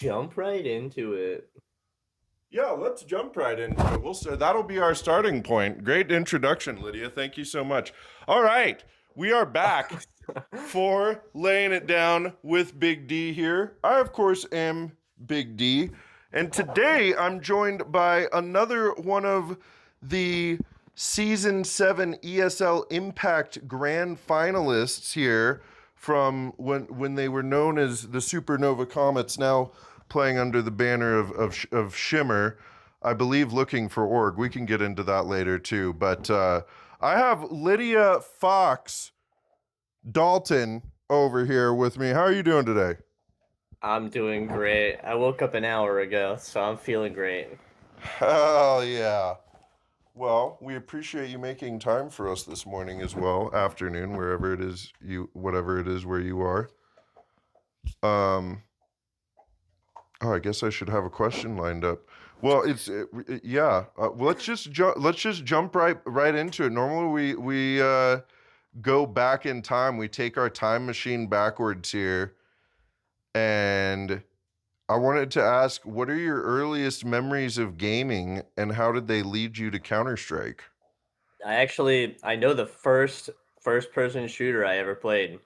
jump right into it. Yeah, let's jump right into it. We'll start, that'll be our starting point. Great introduction, Lydia. Thank you so much. All right, we are back for laying it down with Big D here. I, of course, am Big D, and today I'm joined by another one of the Season 7 ESL Impact Grand Finalists here from when they were known as the Supernova Comets, now playing under the banner of Shimmer. I believe looking for org. We can get into that later too. But I have Lydia, Fawx, Dalton over here with me. How are you doing today? I'm doing great. I woke up an hour ago, so I'm feeling great. Hell yeah. Well, we appreciate you making time for us this morning as well, afternoon, wherever it is whatever it is where you are. Um, oh, I guess I should have a question lined up. Well, yeah. Let's just jump right into it. Normally we go back in time. We take our time machine backwards here, and I wanted to ask, what are your earliest memories of gaming, and how did they lead you to Counter-Strike? I know the first person shooter I ever played.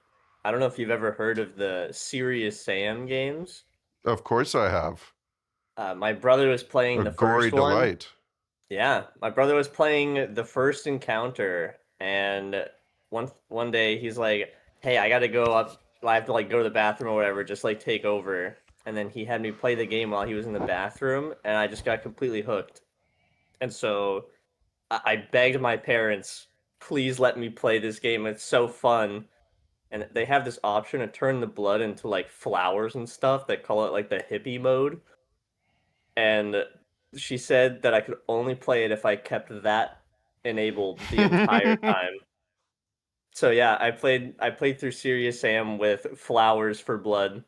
I don't know if you've ever heard of the Serious Sam games. Of course, I have My brother was playing a the gory first one. delight. Yeah, my brother was playing the first encounter, and one day he's like, "Hey, I gotta go up. I have to like go to the bathroom or whatever. Just like take over." And then he had me play the game while he was in the bathroom, and I just got completely hooked. And so I begged my parents, "Please let me play this game. It's so fun." And they have this option to turn the blood into like flowers and stuff. They call it like the hippie mode. And she said that I could only play it if I kept that enabled the entire time. So yeah, I played through Serious Sam with flowers for blood.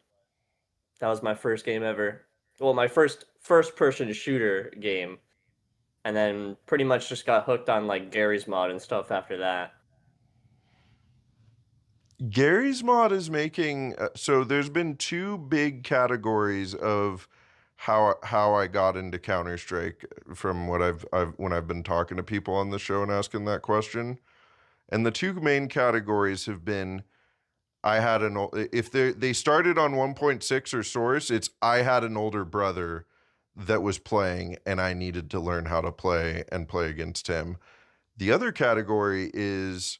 That was my first game ever. Well, my first person shooter game, and then pretty much just got hooked on like Gary's mod and stuff after that. Gary's mod is making so there's been two big categories of how I got into Counter Strike from what I've when I've been talking to people on the show and asking that question. And the two main categories have been I had if they started on 1.6 or Source, it's I had an older brother that was playing and I needed to learn how to play and play against him. The other category is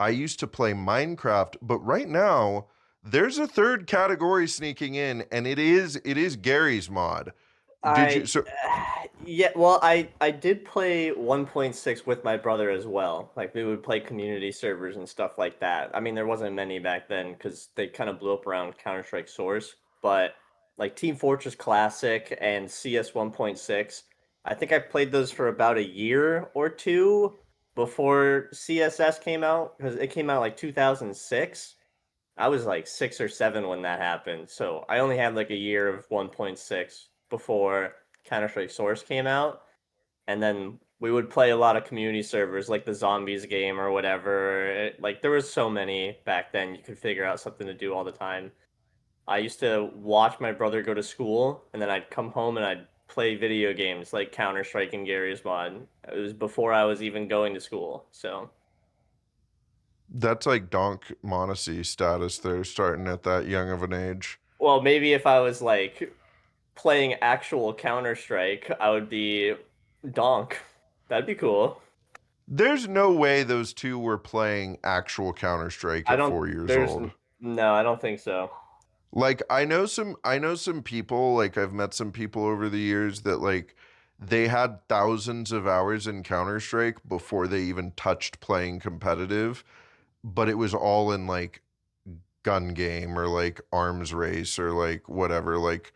I used to play Minecraft, but right now there's a third category sneaking in, and it is Gary's mod. Did you I so yeah, well, I did play 1.6 with my brother as well. Like we would play community servers and stuff like that. I mean, there wasn't many back then because they kind of blew up around Counter-Strike Source, but like Team Fortress Classic and CS 1.6, I think I played those for about a year or two before CSS came out because it came out like 2006. I was like 6 or 7 when that happened, so I only had like a year of 1.6 before Counter-Strike Source came out, and then we would play a lot of community servers like the Zombies game or whatever. Like there was so many back then, you could figure out something to do all the time. I used to watch my brother go to school, and then I'd come home and I'd play video games like Counter-Strike and Gary's Mod. It was before I was even going to school, so that's like Donk Monacy status there, starting at that young of an age. well, maybe if I was like playing actual Counter Strike, I would be Donk. That'd be cool. There's no way those two were playing actual Counter Strike I at don't. 4 years There's old. no. I don't think so. Like I know some people, like I've met some people over the years that like they had thousands of hours in Counter-Strike before they even touched playing competitive, but it was all in like gun game or like arms race or like whatever. Like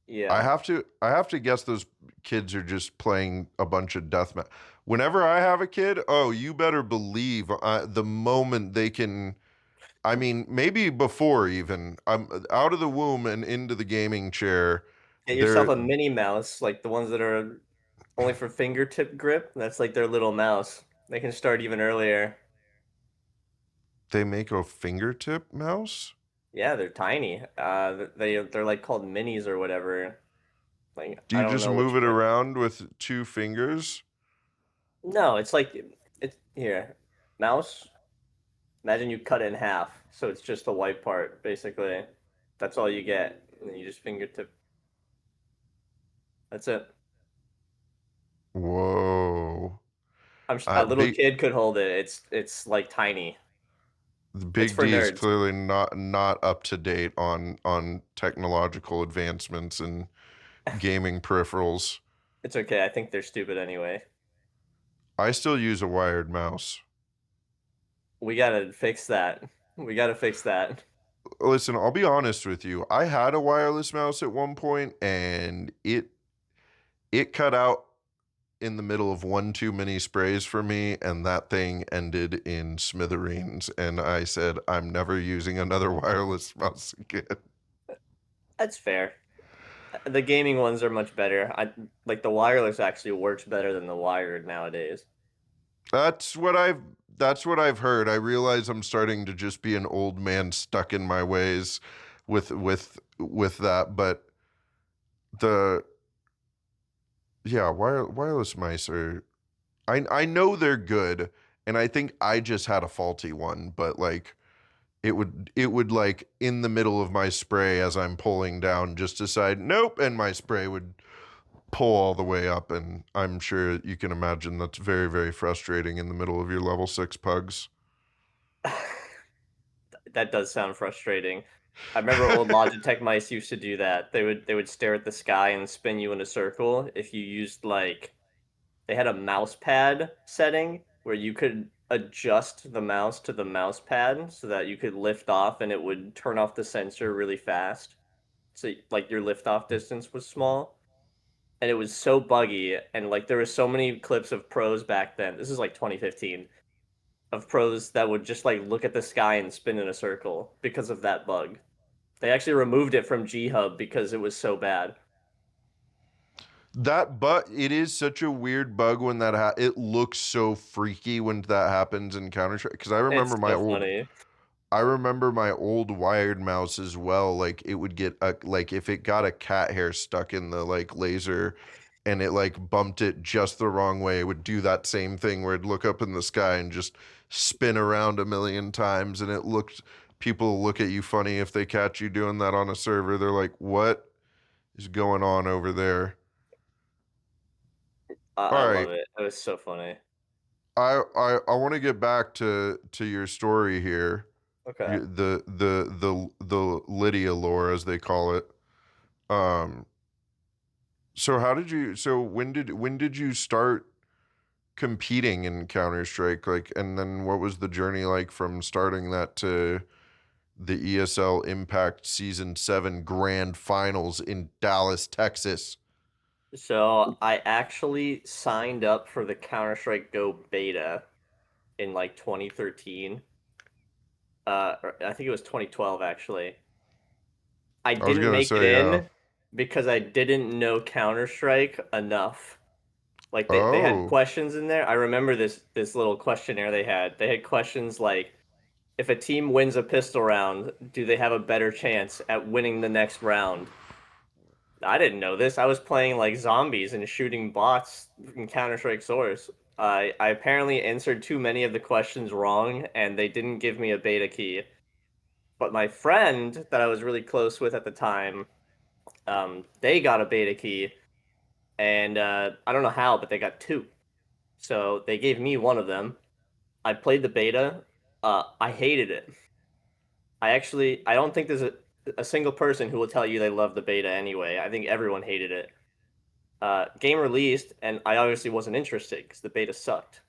I Yeah. have to I have to guess those kids are just playing a bunch of deathmatch. Whenever I have a kid, oh, you better believe the moment they can. I mean, maybe before even I'm out of the womb and into the gaming chair. Get yourself They're a mini mouse, like the ones that are only for fingertip grip. That's like their little mouse. They can start even earlier. they make a fingertip mouse. Yeah, they're tiny. They're like called minis or whatever. Like Do I you don't just know move which it one. around with two fingers? No, it's like it's here. Mouse. Imagine you cut it in half, so it's just the white part, basically. That's all you get. And then you just fingertip. That's it. Whoa. A little Big kid could hold it. It's like tiny. The It's Big for D is nerds. clearly not up to date on technological advancements and gaming peripherals. It's okay. I think they're stupid anyway. I still use a wired mouse. We gotta fix that. We gotta fix that. Listen, I'll be honest with you. I had a wireless mouse at one point and it cut out in the middle of one too many sprays for me, and that thing ended in smithereens. And I said, I'm never using another wireless mouse again. That's fair. The gaming ones are much better. I like the wireless actually works better than the wired nowadays. That's what I've that's what I've heard. I realize I'm starting to just be an old man stuck in my ways with that, but the yeah, wireless mice are I know they're good, and I think I just had a faulty one, but like it would like in the middle of my spray as I'm pulling down just decide nope, and my spray would pull all the way up, and I'm sure you can imagine that's very, very frustrating in the middle of your level 6 pugs. That does sound frustrating. I remember old Logitech mice used to do that. They would stare at the sky and spin you in a circle if you used like they had a mouse pad setting where you could adjust the mouse to the mouse pad so that you could lift off and it would turn off the sensor really fast. So like your lift off distance was small. And it was so buggy and like there were so many clips of pros back then. This is like 2015 of pros that would just like look at the sky and spin in a circle because of that bug. They actually removed it from G Hub because it was so bad. That but it is such a weird bug when it looks so freaky when that happens in Counter-Strike because It's so funny. I remember my old wired mouse as well. Like it would get like if it got a cat hair stuck in the like laser and it like bumped it just the wrong way, it would do that same thing where it'd look up in the sky and just spin around a million times. And people look at you funny if they catch you doing that on a server. They're like, what is going on over there? I All love right. it. It was so funny. I want to get back to your story here. Okay. The Lydia lore as they call it. Um, so when did you start competing in Counter-Strike? Like, and then what was the journey like from starting that to the ESL Impact Season 7 Grand Finals in Dallas, Texas? So I actually signed up for the Counter-Strike Go beta in like 2013. I think it was 2012 actually. I I was didn't gonna make it say, yeah. in because I didn't know Counter-Strike enough. Like they had Oh, questions in there. I remember this little questionnaire they had. They had questions like if a team wins a pistol round, do they have a better chance at winning the next round? I didn't know this. I was playing like zombies and shooting bots in Counter-Strike Source. I apparently answered too many of the questions wrong, and they didn't give me a beta key. But my friend that I was really close with at the time, they got a beta key, and I don't know how, but they got two. So they gave me one of them. I played the beta. I hated it. I don't think there's a single person who will tell you they love the beta anyway. I think everyone hated it. Game released, and I obviously wasn't interested because the beta sucked.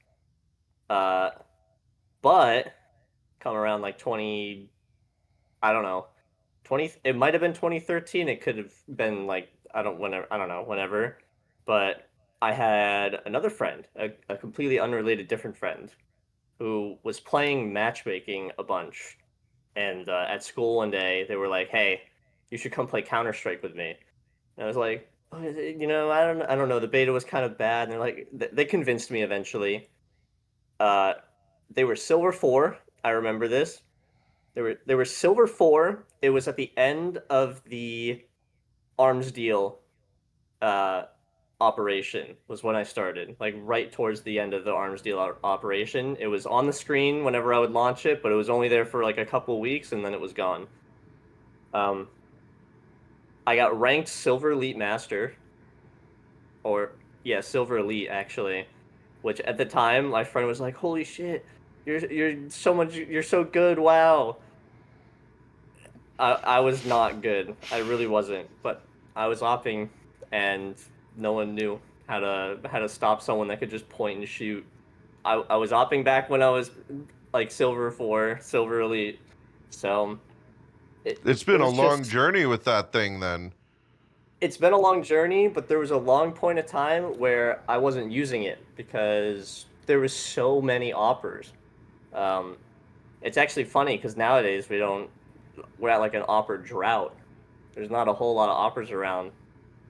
Uh, but come around like 20, I don't know, 20. It might have been 2013. It could have been like I don't know, whenever. But I had another friend, a completely unrelated different friend, who was playing matchmaking a bunch. And at school one day, they were like, "Hey, you should come play Counter Strike with me." And I was like, "Oh, I don't know. The beta was kind of bad." And they're like, they convinced me eventually. Uh, they were Silver 4. I remember this. There were silver 4. It was at the end of the arms deal uh operation was when I started. Like right towards the end of the arms deal operation. It was on the screen whenever I would launch it, but it was only there for like a couple weeks and then it was gone. Um I got ranked silver elite master, or yeah, silver elite actually, which at the time my friend was like, "Holy shit, you're so good, wow." I was not good. I really wasn't, but I was opping, and no one knew how to stop someone that could just point and shoot. I was opping back when I was like silver 4, silver elite, so It's it been a was long just journey with that thing then. it's been a long journey, but there was a long point of time where I wasn't using it because there was so many offers. Um, it's actually funny because nowadays we're at like an offer drought. There's not a whole lot of offers around.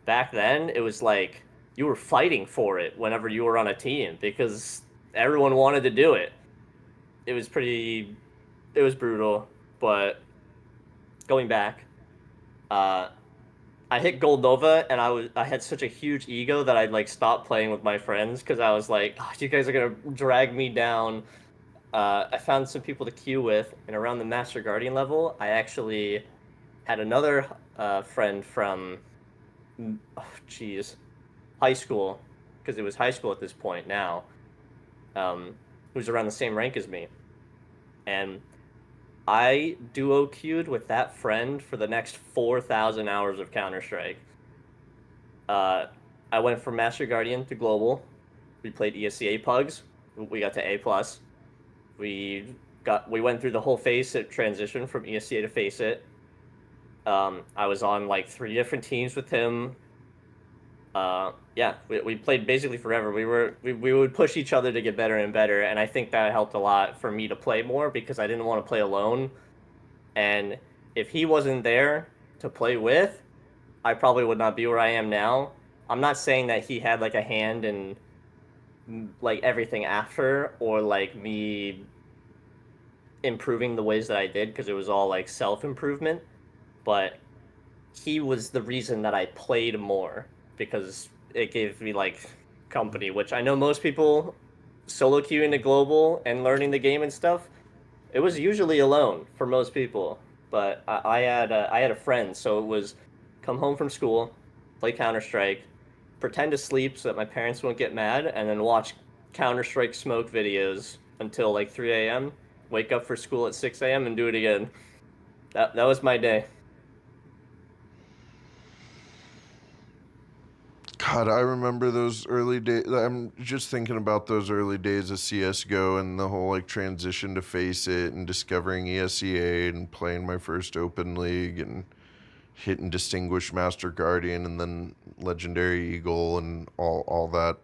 Back then, it was like you were fighting for it whenever you were on a team because everyone wanted to do it. It was pretty, it was brutal, but going back, uh, I hit Gold Nova and I had such a huge ego that I'd like stop playing with my friends because I was like, oh, you guys are gonna drag me down. I found some people to queue with, and around the Master Guardian level, I actually had another friend from, oh, geez, high school, because it was high school at this point now, who's around the same rank as me, and I duo queued with that friend for the next 4,000 hours of Counter Strike. Uh, I went from Master Guardian to Global. We played ESCA Pugs. We got to A plus. We went through the whole Face It transition from ESCA to Face It. I was on like 3 different teams with him. Yeah, we played basically forever. We would push each other to get better and better, and I think that helped a lot for me to play more because I didn't want to play alone. And if he wasn't there to play with, I probably would not be where I am now. I'm not saying that he had like a hand in like everything after or like me improving the ways that I did because it was all like self improvement, but he was the reason that I played more because it gave me like company, which I know most people solo queuing the global and learning the game and stuff. It was usually alone for most people, but I had a friend, so it was come home from school, play Counter Strike, pretend to sleep so that my parents won't get mad, and then watch Counter Strike smoke videos until like 3 a.m. Wake up for school at 6 a.m. and do it again. That was my day. God, I remember those early days. I'm just thinking about those early days of CS:GO and the whole like transition to Face It and discovering ESEA and playing my first Open League and hitting Distinguished Master Guardian and then Legendary Eagle and all that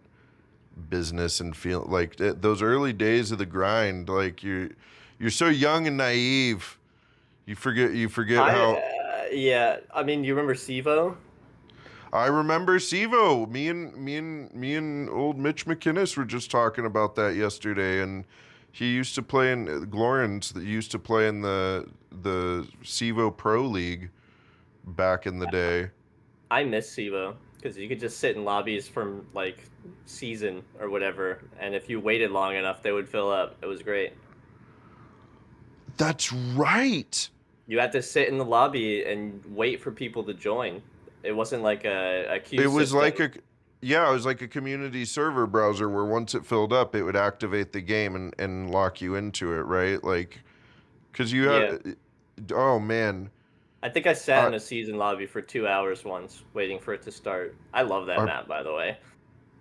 business and feel like those early days of the grind. Like you're so young and naive. You forget how Yeah. I mean, you remember Sivo? I remember Sivo. Me and old Mitch McInnes were just talking about that yesterday, and he used to play in Glorians that used to play in the Sivo Pro League back in the day. I miss Sivo because you could just sit in lobbies from like season or whatever, and if you waited long enough, they would fill up. It was great. That's right. You had to sit in the lobby and wait for people to join. It wasn't like a queue It was system. like a Yeah, it was like a community server browser where once it filled up, it would activate the game and lock you into it, right? Like, cause you Yeah. had, oh man, I think I sat I in a season lobby for 2 hours once, waiting for it to start. I love that I map, by the way.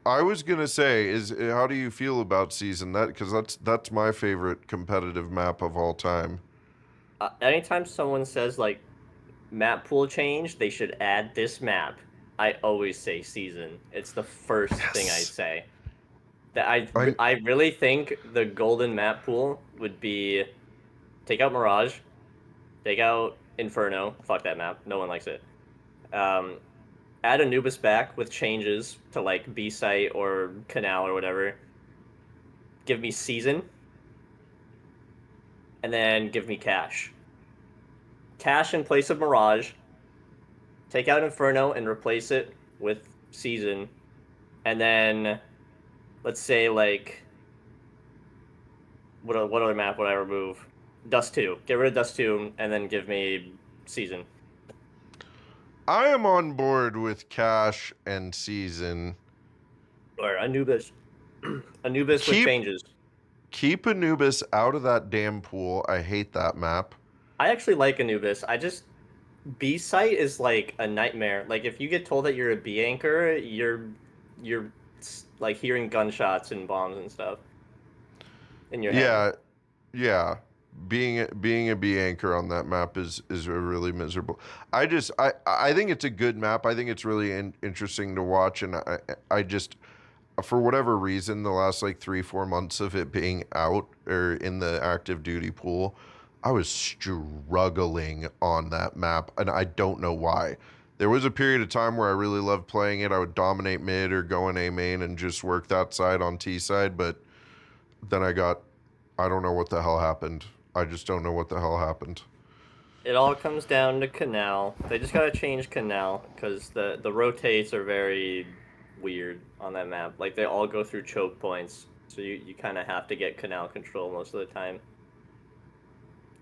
I was gonna say, is how do you feel about season that? Because that's my favorite competitive map of all time. Anytime someone says like map pool change, they should add this map. I always say season. It's the first thing I Yes. say. That I I I really think the golden map pool would be take out Mirage, take out Inferno. Fuck that map. No one likes it. Um, add Anubis back with changes to like B site or Canal or whatever. Give me season, and then give me cash. Cash in place of Mirage, take out Inferno and replace it with Season, and then let's say like what other map would I remove? Dust 2. Get rid of Dust 2 and then give me Season. I am on board with Cash and Season. Or Anubis. Anubis with Keep changes. keep Anubis out of that damn pool. I hate that map. I actually like Anubis. I just B site is like a nightmare. Like if you get told that you're a B anchor, you're like hearing gunshots and bombs and stuff in your head. Yeah, yeah. Being a B anchor on that map is a really miserable. I think it's a good map. I think it's really interesting to watch, and I just for whatever reason the last like 3-4 months of it being out or in the active duty pool, I was struggling on that map, and I don't know why. There was a period of time where I really loved playing it. I would dominate mid or go in A main and just work that side on T side, but then I don't know what the hell happened. I just don't know what the hell happened. It all comes down to Canal. They just gotta change Canal because the rotates are very weird on that map. Like they all go through choke points, so you kind of have to get Canal control most of the time.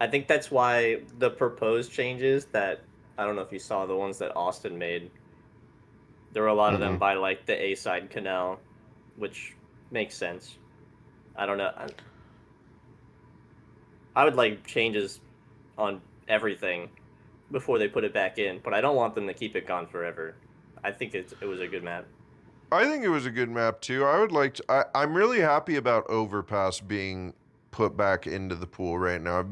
I think that's why the proposed changes that I don't know if you saw the ones that Austin made. There were a lot of them Mm-mm. by like the A side Canal, which makes sense. I don't know. I would like changes on everything before they put it back in, but I don't want them to keep it gone forever. I think it was a good map. I think it was a good map too. I'm really happy about Overpass being put back into the pool right now.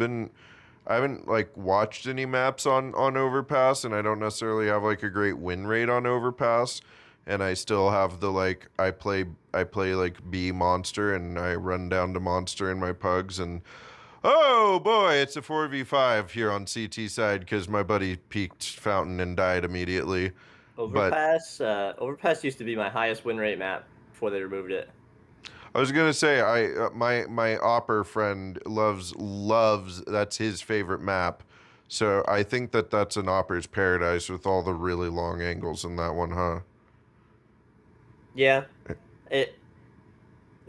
I haven't like watched any maps on Overpass, and I don't necessarily have like a great win rate on Overpass. And I still have the like I play like B monster, and I run down to monster in my pugs, and oh boy, it's a 4v5 here on CT side because my buddy peaked Fountain and died immediately. But Overpass used to be my highest win rate map before they removed it. I was gonna say my opper friend loves that's his favorite map. So I think that's an opper's paradise with all the really long angles in that one, huh? Yeah, it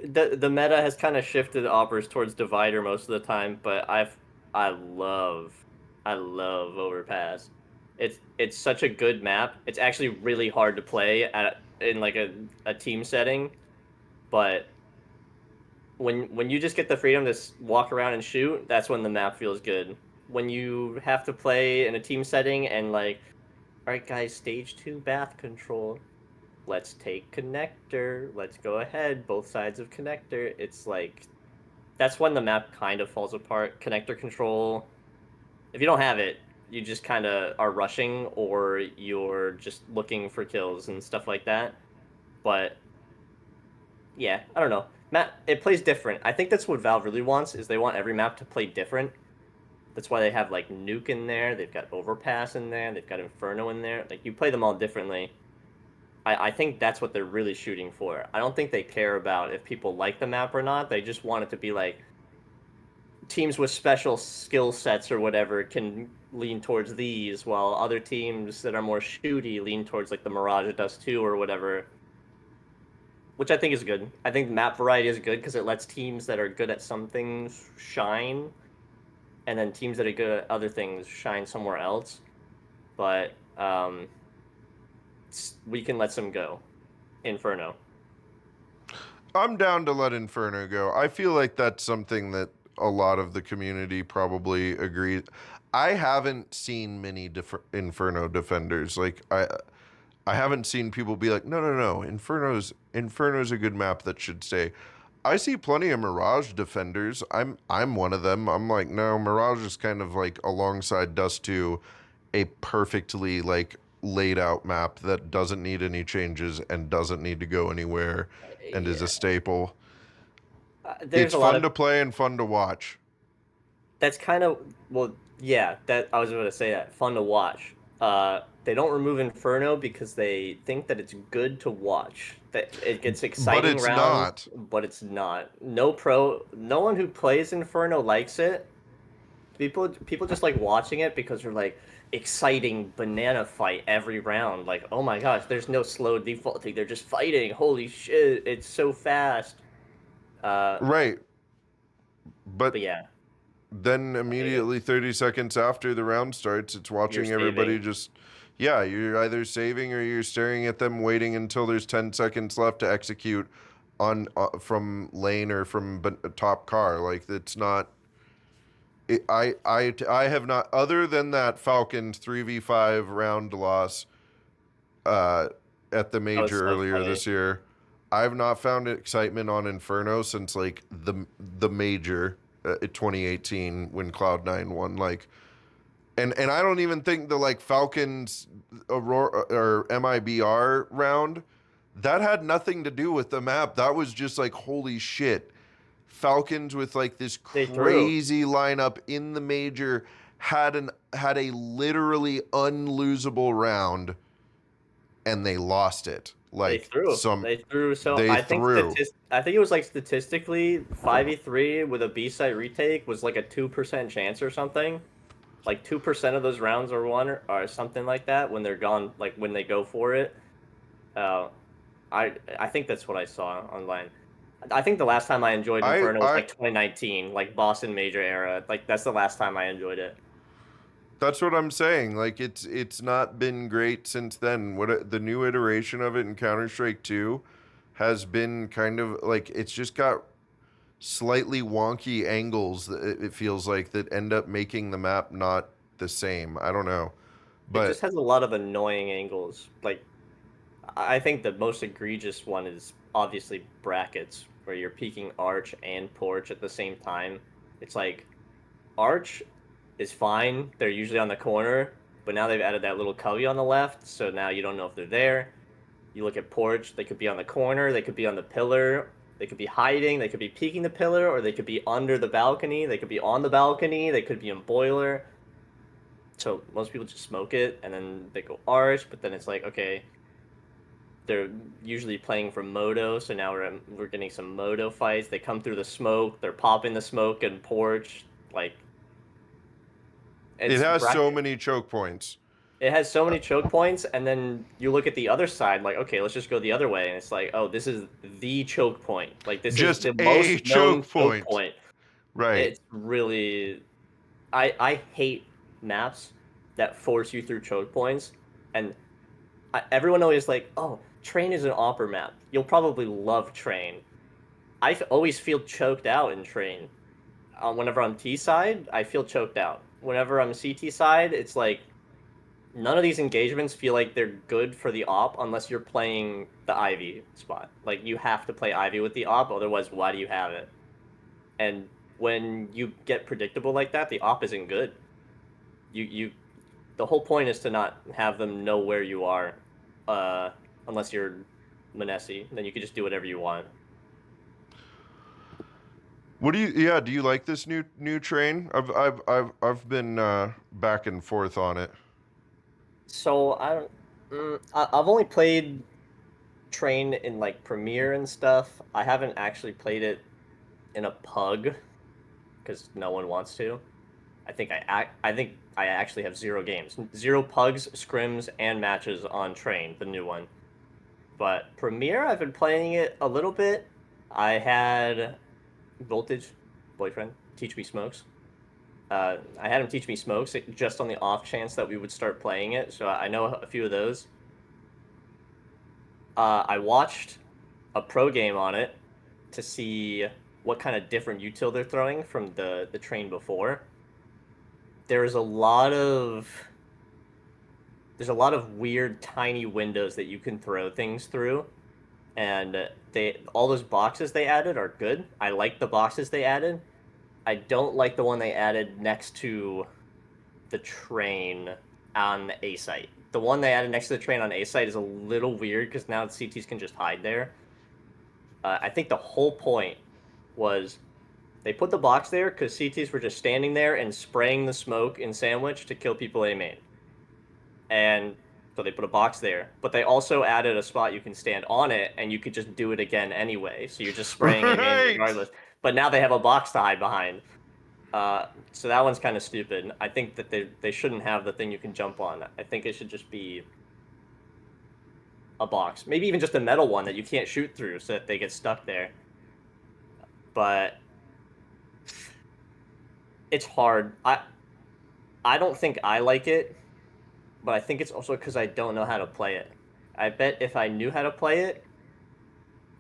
the meta has kind of shifted offers towards divider most of the time, but I love I love Overpass. It's such a good map. It's actually really hard to play in like a team setting, but when you just get the freedom to walk around and shoot, that's when the map feels good. When you have to play in a team setting and like, all right, guys, stage 2 bath control. Let's take connector. Let's go ahead. Both sides of connector. It's like that's when the map kind of falls apart. Connector control. If you don't have it, you just kind of are rushing or you're just looking for kills and stuff like that. But yeah, I don't know. Map it plays different. I think that's what Valve really wants is they want every map to play different. That's why they have like Nuke in there. They've got Overpass in there. They've got Inferno in there. Like you play them all differently. I think that's what they're really shooting for. I don't think they care about if people like the map or not. They just want it to be like teams with special skill sets or whatever can lean towards these, while other teams that are more shooty lean towards like the Mirage Dust 2 or whatever. Which I think is good. I think map variety is good because it lets teams that are good at some things shine, and then teams that are good at other things shine somewhere else. But we can let some go. Inferno. I'm down to let Inferno go. I feel like that's something that a lot of the community probably agrees. I haven't seen many Inferno defenders. I haven't seen people be like, no, Inferno's a good map that should stay. I see plenty of Mirage defenders. I'm one of them. I'm like, no, Mirage is kind of like alongside Dust 2, a perfectly like laid out map that doesn't need any changes and doesn't need to go anywhere and is a Yeah. staple. There's It's a lot fun of to play and fun to watch. that's kind of well, yeah. That I was going to say that fun to watch. They don't remove Inferno because they think that it's good to watch. That it gets But exciting it's rounds, not. but it's not. No one who plays Inferno likes it, people just like watching it because they're like exciting banana fight every round. Like, oh my gosh, there's no slow defaulting. They're just fighting. Holy shit, it's so fast. Uh, Right. but But yeah, then I hate it. immediately 30 seconds after the round starts, it's You're watching everybody saving. just, yeah, you're either saving or you're staring at them waiting until there's 10 seconds left to execute on from lane or from top car. Like, it's not. I have not, other than that Falcons 3v5 round loss uh, at the That was major so earlier funny. this year. I've not found excitement on Inferno since like the major 2018 when Cloud9 won. Like, and I don't even think the like Falcons Aurora or MIBR round that had nothing to do with the map. That was just like holy shit. Falcons with like this They threw. crazy lineup in the major had a literally unlosable round and they lost it. They Like threw. some They threw. So they threw. I think it was like statistically 5v3 with a B site retake was like a 2% chance or something. Like 2% of those rounds are won or something like that when they're gone. Like when they go for it. Uh, I think that's what I saw online. I think the last time I enjoyed Inferno was I like 2019, like Boston Major era. Like that's the last time I enjoyed it. That's what I'm saying. Like it's not been great since then. The new iteration of it in Counter Strike 2 has been kind of like it's just got slightly wonky angles that it feels like that end up making the map not the same. I don't know. It just But has a lot of annoying angles. Like I think the most egregious one is obviously brackets, where you're peeking arch and porch at the same time. It's like arch is fine. They're usually on the corner, but now they've added that little cubby on the left, so now you don't know if they're there. You look at porch, they could be on the corner, they could be on the pillar, they could be hiding, they could be peeking the pillar, or they could be under the balcony, they could be on the balcony, they could be in boiler. So most people just smoke it and then they go arch, but then it's like, okay, they're usually playing from Moto, so now we're getting some Moto fights. They come through the smoke, they're popping the smoke and porch. Like it it's has so bracket. many choke points. It has so Uh, many choke points, and then you look at the other side, like, okay, let's just go the other way, and it's like, oh, this is the choke point. Like this is just the a most known choke choke point. point. Right. It's really, I hate maps that force you through choke points, and everyone always like, oh, Train is an opera map. You'll probably love Train. Always feel choked out in Train. Whenever I'm T side, I feel choked out. Whenever I'm CT side, it's like none of these engagements feel like they're good for the op unless you're playing the Ivy spot. Like you have to play Ivy with the op, otherwise why do you have it? And when you get predictable like that, the op isn't good. You the whole point is to not have them know where you are, uh, unless you're Manesi. Then you can just do whatever you want. What do you yeah, do you like this new train? I've been back and forth on it. So I don't. I've only played Train in like Premiere and stuff. I haven't actually played it in a pug because no one wants to. I think I actually have 0 games, 0 pugs, scrims, and matches on Train, the new one. But Premiere, I've been playing it a little bit. I had Voltage, boyfriend, teach me smokes. I had him teach me smokes just on the off chance that we would start playing it, so I know a few of those. I watched a pro game on it to see what kind of different util they're throwing from the train before. There's a lot of there's a lot of weird tiny windows that you can throw things through, and they all those boxes they added are good. I like the boxes they added. I don't like the one they added next to the train on the A site. The one they added next to the train on A site is a little weird because now CTs can just hide there. I think the whole point was they put the box there because CTs were just standing there and spraying the smoke in sandwich to kill people A main. And so they put a box there, but they also added a spot you can stand on it and you could just do it again anyway. So you're just spraying A main Right. regardless. But now they have a box to hide behind. So that one's kind of stupid. I think that they shouldn't have the thing you can jump on. I think it should just be a box, maybe even just a metal one that you can't shoot through, so that they get stuck there. But it's hard. I don't think I like it, but I think it's also because I don't know how to play it. I bet if I knew how to play it,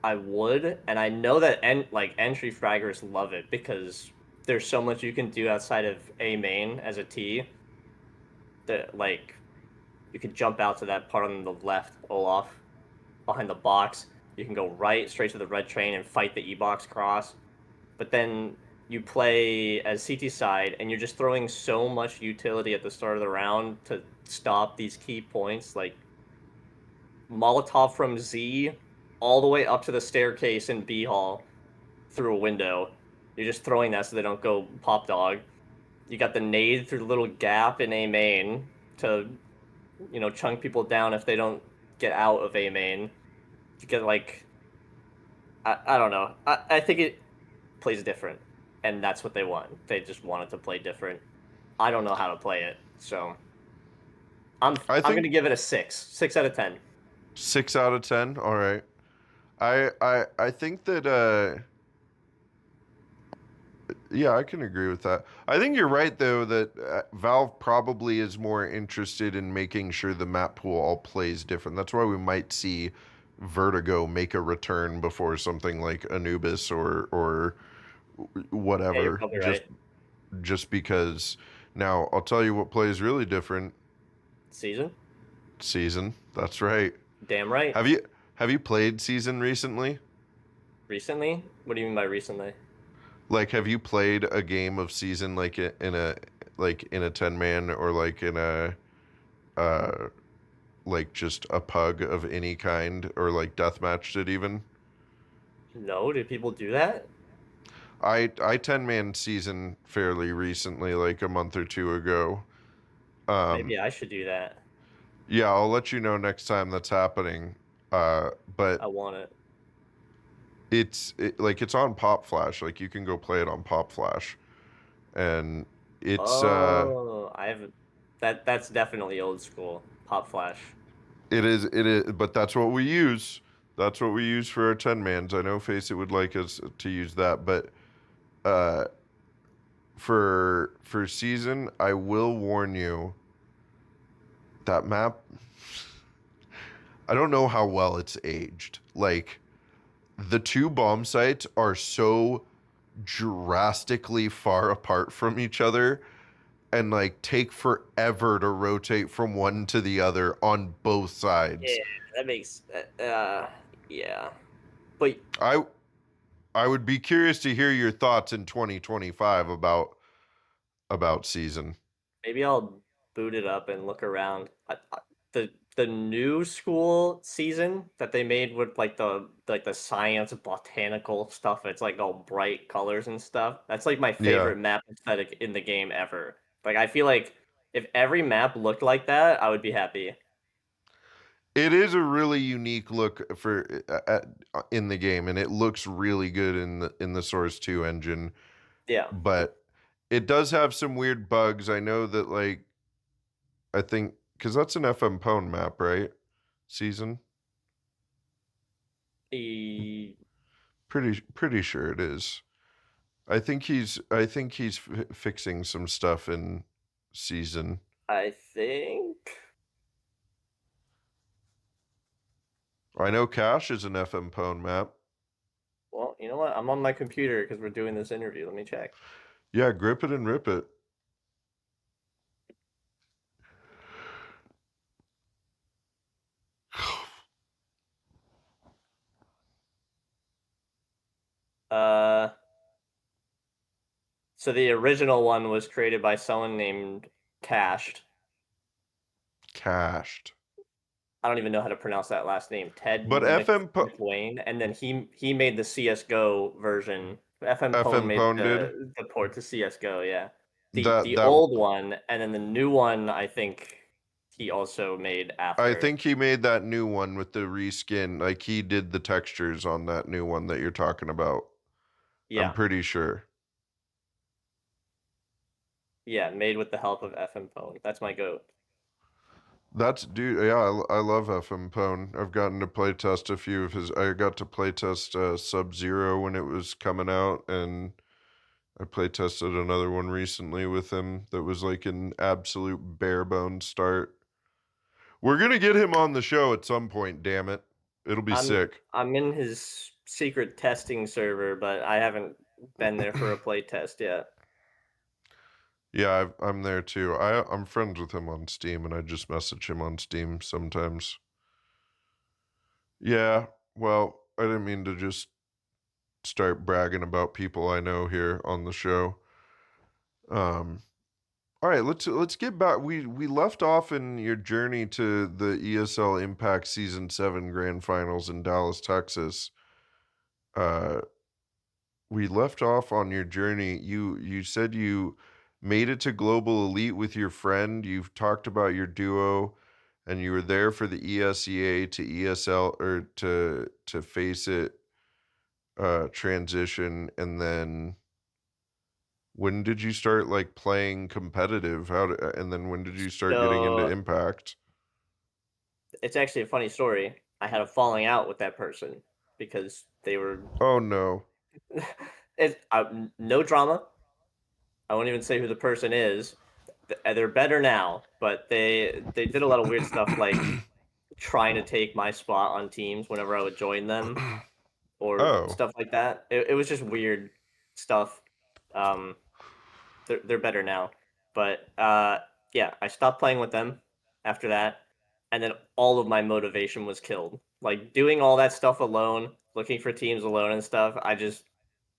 I would, and I know that entry fraggers love it because there's so much you can do outside of A main as a T that you could jump out to that part on the left, Olaf, behind the box. You can go right straight to the red train and fight the E-box cross. But then you play as CT side and you're just throwing so much utility at the start of the round to stop these key points, like Molotov from Z all the way up to the staircase in B hall through a window. You're just throwing that so they don't go pop dog. You got the nade through the little gap in A main to, chunk people down if they don't get out of A main. You get I don't know. I think it plays different, and that's what they want. They just want it to play different. I don't know how to play it, so I I'm gonna think give it a 6 out of 10. 6 out of 10. All right. I think that yeah, I can agree with that. I think you're right though that Valve probably is more interested in making sure the map pool all plays different. That's why we might see Vertigo make a return before something like Anubis or Yeah, you're whatever. probably Just right. just because now I'll tell you what plays really different. Season, Season. That's right. damn right. Have you have you played Season recently? Recently, what do you mean by recently? Like, have you played a game of Season like in a 10 man or like in a uh like just a pug of any kind or like deathmatched it even? No, did people do that? I 10 man Season fairly recently, like a month or two ago. Um Maybe I should do that. yeah, I'll let you know next time that's happening. But I want it. like it's on Pop Flash. Like you can go play it on Pop Flash. And it's Oh, I haven't. That's definitely old school. Pop Flash. it is, but that's what we use. That's what we use for our 10 mans. I know Faceit would like us to use that, but uh for Season, I will warn you that map, I don't know how well it's aged. Like the two bomb sites are so drastically far apart from each other and like take forever to rotate from one to the other on both Yeah, sides. that makes. Yeah, but I I would be curious to hear your thoughts in 2025 about Season. maybe I'll boot it up and look around. The new school season that they made with the science botanical stuff. It's like all bright colors and stuff. That's like my Yeah. favorite map aesthetic in the game ever. Like I feel like if every map looked like that, I would be happy. It is a really unique look for in the game, and it looks really good in the Source 2 engine. Yeah. But it does have some weird bugs. I know that like I think because that's an FM Pwn map, right? Season. E- Pretty sure it is. I think he's fixing some stuff in Season. I think. I know Cash is an FM Pwn map. Well, you know what? I'm on my computer because we're doing this interview. Let me check. Yeah, grip it and rip it. Uh, so the original one was created by someone named Cached. Cached. I don't even know how to pronounce that last name. Ted But FM McWayne, and then he made the CS:GO version. FM Pwn FM made Pwn did the port to CS:GO. Yeah, that the that old one, and then the new one. I think he also made I after. think he made that new one with the reskin. Like he did the textures on that new one that you're talking about. I'm Yeah, pretty sure. Yeah, made with the help of FM Pwn. That's my goat. That's dude. Yeah, I love FM Pone. I've gotten to play test a few of his. I got to play test Sub Zero when it was coming out, and I play tested another one recently with him that was like an absolute bare bones start. We're gonna get him on the show at some point. Damn it, it'll be I'm sick. I'm in his secret testing server, but I haven't been there for a play test yet. Yeah, I'm there too. I'm friends with him on Steam, and I just message him on Steam sometimes. Yeah, well, I didn't mean to just start bragging about people I know here on the show. Um, all right, let's get back. We left off in your journey to the ESL Impact Season 7 Grand Finals in Dallas, Texas. Uh, we left off on your journey. You said you made it to Global Elite with your friend. You've talked about your duo, and you were there for the ESEA to ESL or to face it transition, and then when did you start like playing competitive? And then when did you start getting into So Impact? it's actually a funny story. I had a falling out with that person because they were Oh no. no drama. I won't even say who the person is. They're better now, but they did a lot of weird stuff like trying to take my spot on teams whenever I would join them or Oh. stuff like that. It was just weird stuff. Um, they're better now, but yeah, I stopped playing with them after that, and then all of my motivation was killed. Like doing all that stuff alone, looking for teams alone and stuff. I just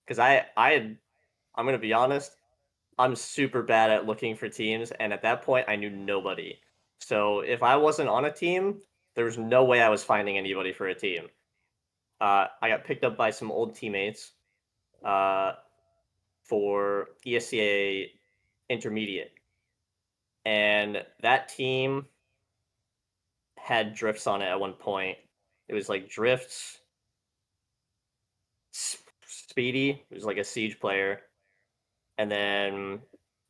because I'm gonna be honest, I'm super bad at looking for teams, and at that point, I knew nobody. So if I wasn't on a team, there was no way I was finding anybody for a team. I got picked up by some old teammates uh, for ESCA Intermediate, and that team had drifts on it at one point. It was like drifts, Speedy, who's like a siege player, and then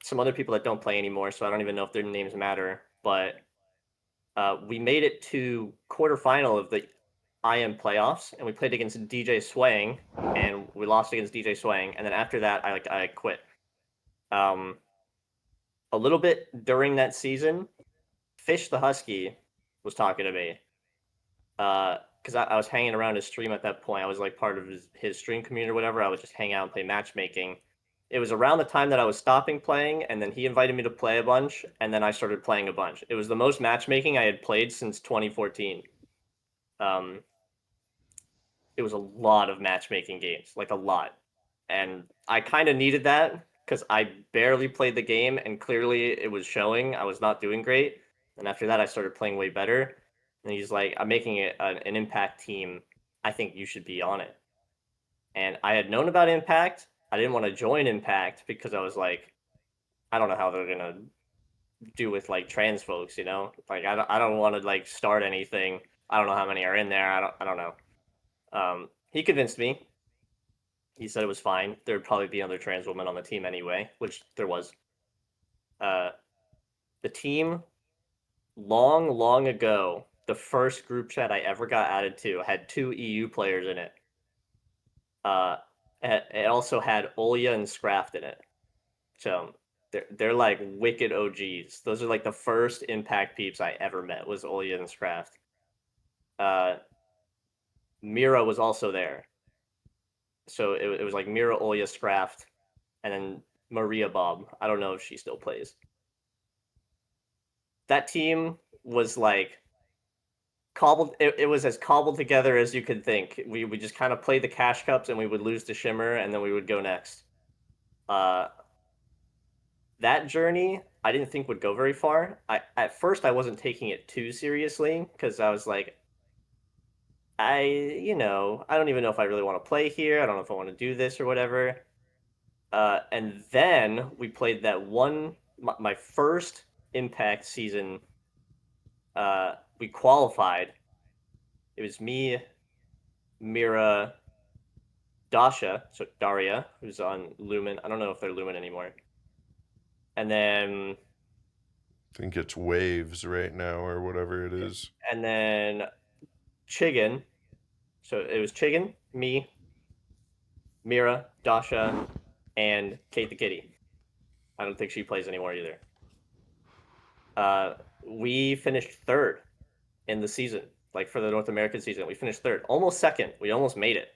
some other people that don't play anymore. So I don't even know if their names matter, but we made it to quarterfinal of the IM playoffs, and we played against DJ Swang, and we lost against DJ Swang. And then after that, I quit. Um, a little bit during that season, Fish the Husky was talking to me because I was hanging around his stream at that point. I was like part of his stream community or whatever. I would just hang out and play matchmaking. It was around the time that I was stopping playing, and then he invited me to play a bunch, and then I started playing a bunch. It was the most matchmaking I had played since 2014. Um, it was a lot of matchmaking games, like a lot. And I kind of needed that because I barely played the game and clearly it was showing I was not doing great. And after that, I started playing way better. And he's like, I'm making it an Impact team. I think you should be on it. And I had known about Impact. I didn't want to join Impact because I was like, I don't know how they're going to do with like trans folks, you know? Like, I don't want to like start anything. I don't know how many are in there. I don't know. He convinced me. He said it was fine. There would probably be another trans woman on the team anyway, which there was. Uh, the team, long ago, the first group chat I ever got added to had two EU players in it. Uh, it also had Olya and Scraft in it. So they're like wicked OGs. Those are like the first Impact peeps I ever met was Olya and Scraft. Uh, Mira was also there. So it was like Mira, Olya, Scraft, and then Maria Bob. I don't know if she still plays. That team was like cobbled. It was as cobbled together as you could think. We would just kind of play the cash cups and we would lose to Shimmer and then we would go next. Uh, that journey I didn't think would go very far. I at first I wasn't taking it too seriously because I was like, I don't even know if I really want to play here. I don't know if I want to do this or whatever. And then we played that my first Impact season. We qualified. It was me, Mira, Dasha, so Daria, who's on Lumen. I don't know if they're Lumen anymore. and then I think it's Waves right now or whatever it is. and then Chigan. So it was Chigan, me, Mira, Dasha, and Kate the Kitty. I don't think she plays anymore either. Uh, we finished third in the season, like for the North American season. We finished third, almost second. We almost made it.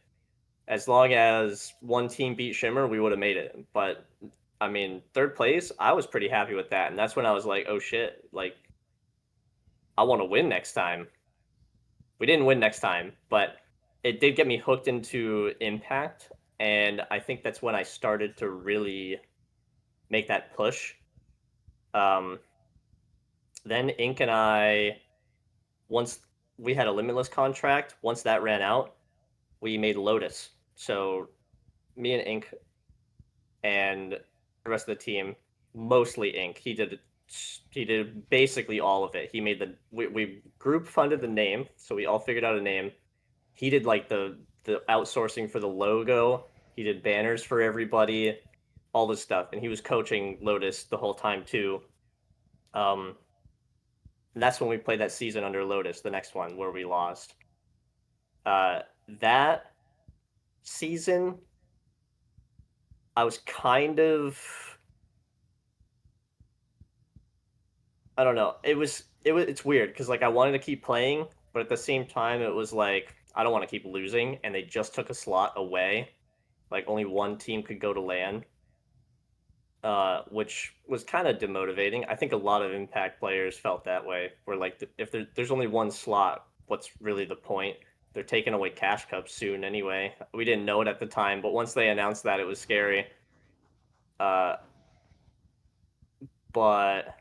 As long as one team beat Shimmer, we would have made it. But I mean, third place, I was pretty happy with that. And that's when I was like, oh shit, like, I want to win next time. We didn't win next time, but it did get me hooked into Impact. And I think that's when I started to really make that push. Um, then Ink and I, once we had a limitless contract, once that ran out, we made Lotus. So me and Ink and the rest of the team, mostly Ink. He did basically all of it. He made we group funded the name, so we all figured out a name. He did like the outsourcing for the logo. He did banners for everybody, all this stuff, and he was coaching Lotus the whole time too. Um, and that's when we played that season under Lotus, the next one where we lost. That season, I was kind of, I don't know. It's weird because like I wanted to keep playing, but at the same time it was like I don't want to keep losing, and they just took a slot away. Like only one team could go to LAN, which was kind of demotivating. I think a lot of Impact players felt that way. Where like if there's only one slot, what's really the point? They're taking away Cash Cups soon anyway. We didn't know it at the time, but once they announced that, it was scary. Uh, but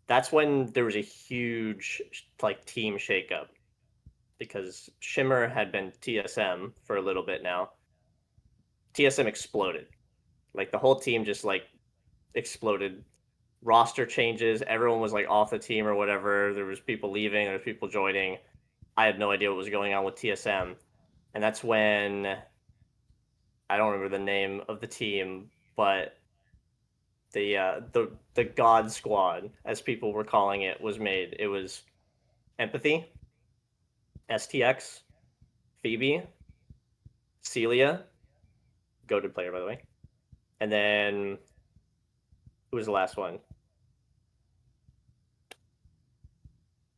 that's when there was a huge like team shakeup because Shimmer had been TSM for a little bit now. TSM exploded. Like the whole team just like exploded. Roster changes, everyone was like off the team or whatever. There was people leaving, there was people joining. I had no idea what was going on with TSM. And that's when I don't remember the name of the team, but the God Squad, as people were calling it, was made. It was Empathy, STX, Phoebe, Celia, goated player by the way, and then who was the last one?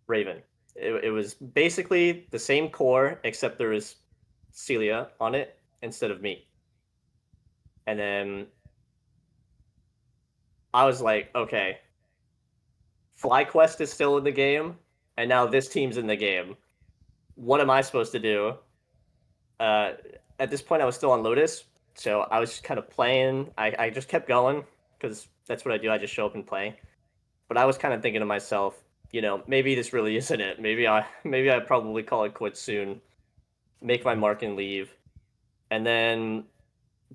Raven. It was basically the same core except there was Celia on it instead of me. And then I was like, okay, FlyQuest is still in the game, and now this team's in the game. What am I supposed to do? Uh, at this point, I was still on Lotus, so I was just kind of playing. I just kept going because that's what I do. I just show up and play. But I was kind of thinking to myself, maybe this really isn't it. Maybe I probably call it quits soon, make my mark and leave. And then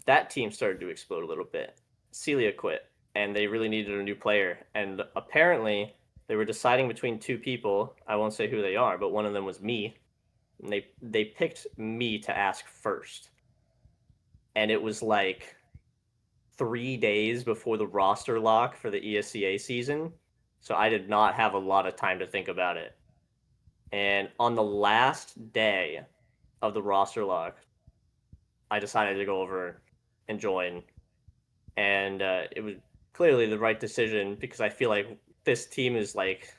that team started to explode a little bit. Celia quit, and they really needed a new player. And apparently, they were deciding between two people. I won't say who they are, but one of them was me. And they picked me to ask first. And it was like 3 days before the roster lock for the ESCA season. So I did not have a lot of time to think about it. And on the last day of the roster lock, I decided to go over and join. And it was clearly the right decision because I feel like this team is like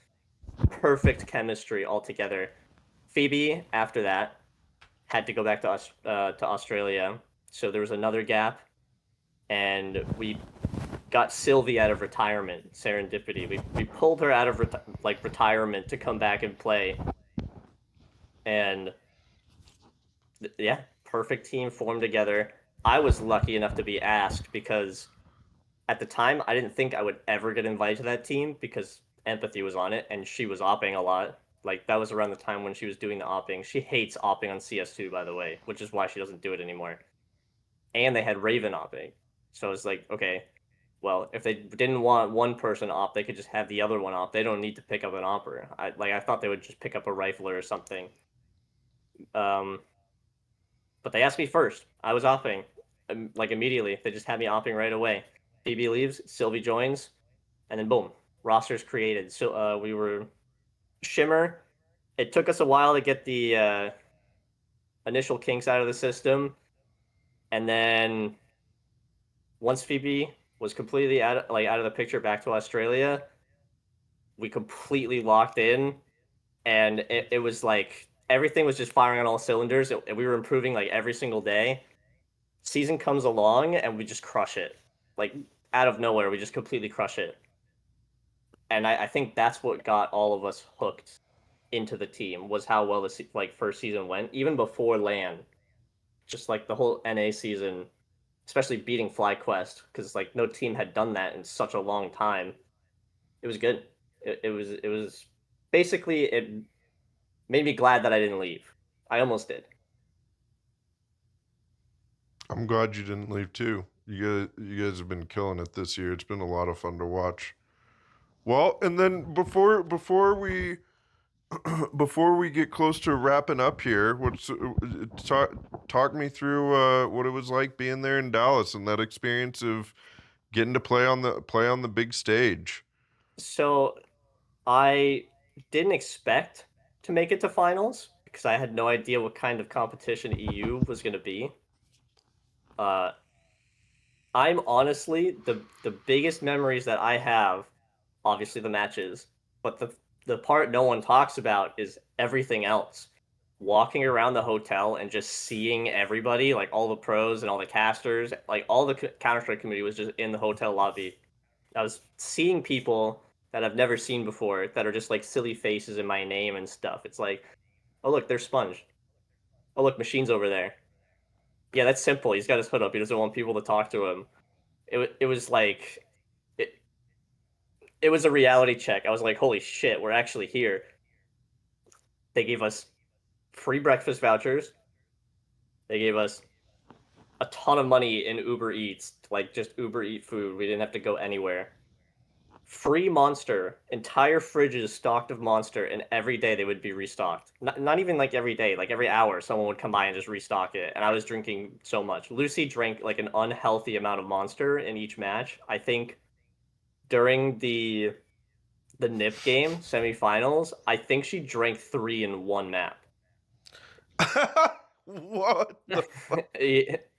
perfect chemistry altogether. Phoebe, after that, had to go back to Australia. So there was another gap, and we got Sylvie out of retirement. Serendipity. We pulled her out of retirement to come back and play, and yeah, perfect team formed together. I was lucky enough to be asked because at the time I didn't think I would ever get invited to that team because Empathy was on it and she was opping a lot. Like that was around the time when she was doing the opping. She hates opping on CS2 by the way, which is why she doesn't do it anymore. And they had Raven opping. So it's like, okay, well, if they didn't want one person op, they could just have the other one op. They don't need to pick up an opper. I thought they would just pick up a rifler or something. Um, but they asked me first. I was opping, like immediately. They just had me opping right away. Phoebe leaves, Sylvie joins, and then boom, roster's created. So we were Shimmer. It took us a while to get the initial kinks out of the system, and then once Phoebe was completely out of the picture back to Australia, we completely locked in, and it was like everything was just firing on all cylinders. We were improving like every single day. Season comes along and we just crush it, like out of nowhere. We just completely crush it, and I think that's what got all of us hooked into the team was how well the like first season went, even before LAN. Just like the whole NA season, especially beating FlyQuest, because like no team had done that in such a long time. It was good. It was basically it made me glad that I didn't leave. I almost did. I'm glad you didn't leave too. You guys have been killing it this year. It's been a lot of fun to watch. Well, and then before we before we get close to wrapping up here, talk me through what it was like being there in Dallas and that experience of getting to play on the big stage. So I didn't expect to make it to finals because I had no idea what kind of competition EU was going to be. Uh, I'm honestly the biggest memories that I have, obviously the matches, but the part no one talks about is everything else. Walking around the hotel and just seeing everybody, like all the pros and all the casters, like all the Counter-Strike community was just in the hotel lobby. I was seeing people that I've never seen before that are just like silly faces in my name and stuff. It's like, oh look, there's Sponge. Oh look, Machine's over there. Yeah, that's simple. He's got his hood up. He doesn't want people to talk to him. It was like it, it was a reality check. I was like, holy shit, we're actually here. They gave us free breakfast vouchers. They gave us a ton of money in Uber Eats, like just Uber Eat food. We didn't have to go anywhere. Free Monster, entire fridges stocked of Monster, and every day they would be restocked. Not even like every day, like every hour, someone would come by and just restock it. And I was drinking so much. Lucy drank like an unhealthy amount of Monster in each match. I think during the NIP game semifinals, I think she drank three in one map. What the fuck?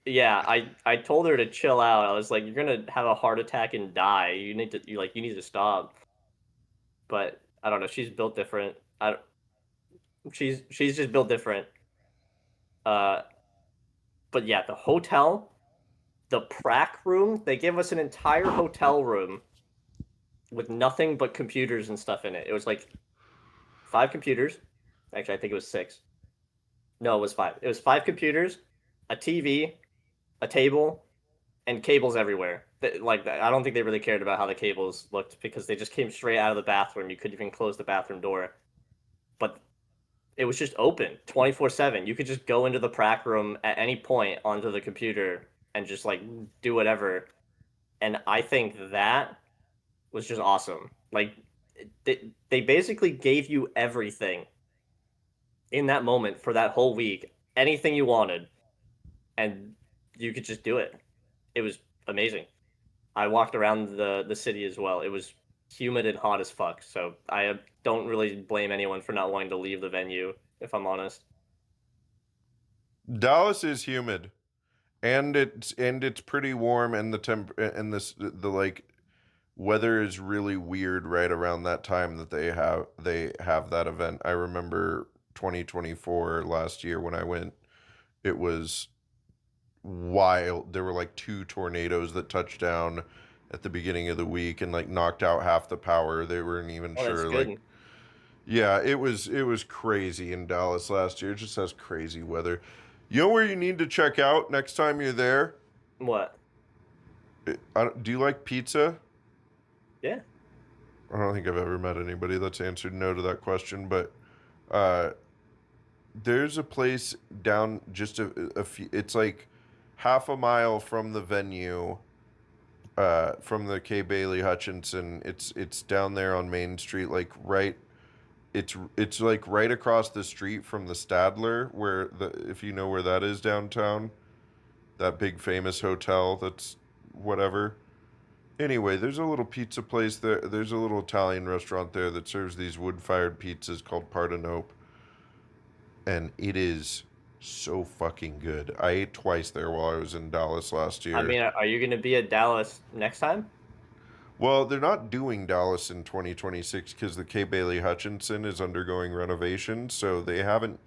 Yeah, I told her to chill out. I was like, you're gonna have a heart attack and die. You need to stop. But I don't know. She's built different. I don't, she's just built different. Uh, but yeah, the hotel, the prac room, they gave us an entire hotel room with nothing but computers and stuff in it. It was like five computers. Actually, I think it was six. No, it was five. It was five computers, a TV, a table, and cables everywhere. Like I don't think they really cared about how the cables looked because they just came straight out of the bathroom. You couldn't even close the bathroom door. But it was just open 24/7. You could just go into the prac room at any point onto the computer and just like do whatever. And I think that was just awesome. Like they basically gave you everything in that moment for that whole week, anything you wanted, and you could just do it. It was amazing. I walked around the city as well. It was humid and hot as fuck. So I don't really blame anyone for not wanting to leave the venue, if I'm honest. Dallas is humid, and it's pretty warm, and the temp and the like weather is really weird right around that time that they have that event. I remember 2024 last year when I went, it was wild. There were like two tornadoes that touched down at the beginning of the week and like knocked out half the power. They weren't even Oh, that's sure. Like, good. yeah, it was crazy in Dallas last year. It just has crazy weather. You know where you need to check out next time you're there? What? Do you like pizza? Yeah. I don't think I've ever met anybody that's answered no to that question, but uh, there's a place down just a few. It's like half a mile from the venue, from the K. Bailey Hutchinson. It's down there on Main Street, like right. It's like right across the street from the Stadler, where the if you know where that is downtown, that big famous hotel that's whatever. Anyway, there's a little pizza place there. There's a little Italian restaurant there that serves these wood-fired pizzas called Partenope, and it is so fucking good. I ate twice there while I was in Dallas last I year. mean, are you going to be at Dallas next time? Well, they're not doing Dallas in 2026 because the K. Bailey Hutchinson is undergoing renovation, so they haven't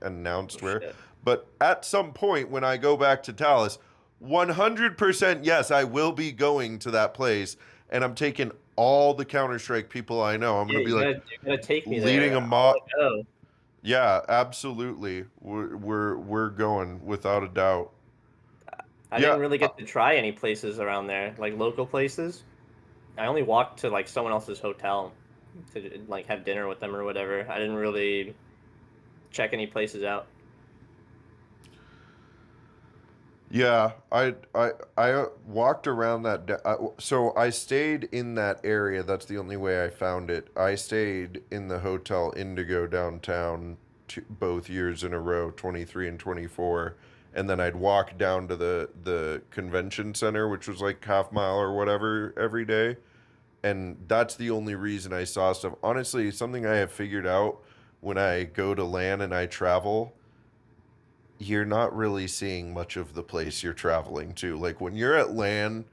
Oh, announced where. shit. But at some point when I go back to Dallas, 100% yes, I will be going to that place, and I'm taking all the Counter Strike people I know. I'm Yeah, gonna be like you gotta take me leading there. a I want mob. to go. Yeah, absolutely. We're going without a doubt. I Yeah, didn't really get to try any places around there, like local places. I only walked to like someone else's hotel to like have dinner with them or whatever. I didn't really check any places out. yeah, I walked around that. So I stayed in that area. That's the only way I found it. I stayed in the Hotel Indigo downtown both years in a row, 23 and 24, and then I'd walk down to the convention center, which was like half mile or whatever every day. And that's the only reason I saw stuff. Honestly, something I have figured out when I go to LAN and I travel, you're not really seeing much of the place you're traveling to. Like when you're at LAN,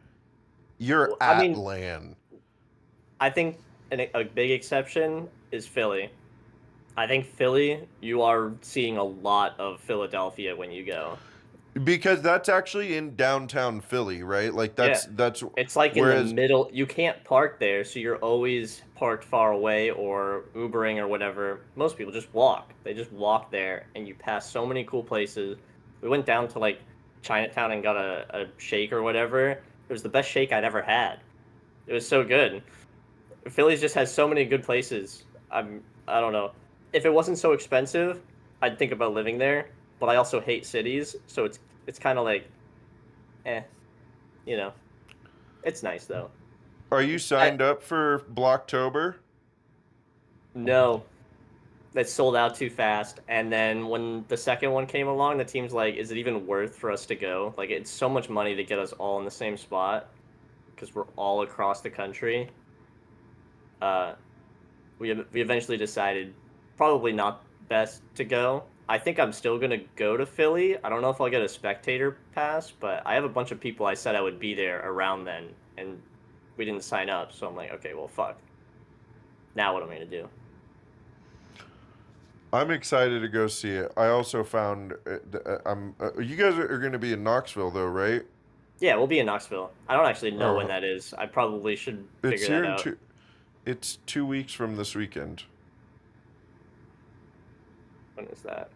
you're I at mean, LAN. I think a big exception is Philly. I think Philly, you are seeing a lot of Philadelphia when you go. Because that's actually in downtown Philly, right? Like Yeah. that's It's like in the whereas middle. You can't park there, so you're always parked far away or Ubering or whatever. Most people just walk. They just walk there, and you pass so many cool places. We went down to like Chinatown and got a shake or whatever. It was the best shake I'd ever had. It was so good. Philly's just has so many good places. I don't know. If it wasn't so expensive, I'd think about living there. But I also hate cities, so it's kind of like, eh, you know. It's nice though. are you I signed up for Blocktober? No, it sold out too fast. And then when the second one came along, the team's like, "Is it even worth for us to go? Like, it's so much money to get us all in the same spot because we're all across the country." Uh, we eventually decided probably not best to go. I think I'm still gonna go to Philly. I don't know if I'll get a spectator pass, but I have a bunch of people I said I would be there around then, and we didn't sign up. So I'm like, okay, well, fuck. Now what am I gonna do? I'm excited to go see it. I also found I'm you guys are going to be in Knoxville though, right? Yeah, we'll be in Knoxville. I don't actually know when Oh, that is. I probably should it's figure here that in out. two. It's 2 weeks from this weekend. When is that?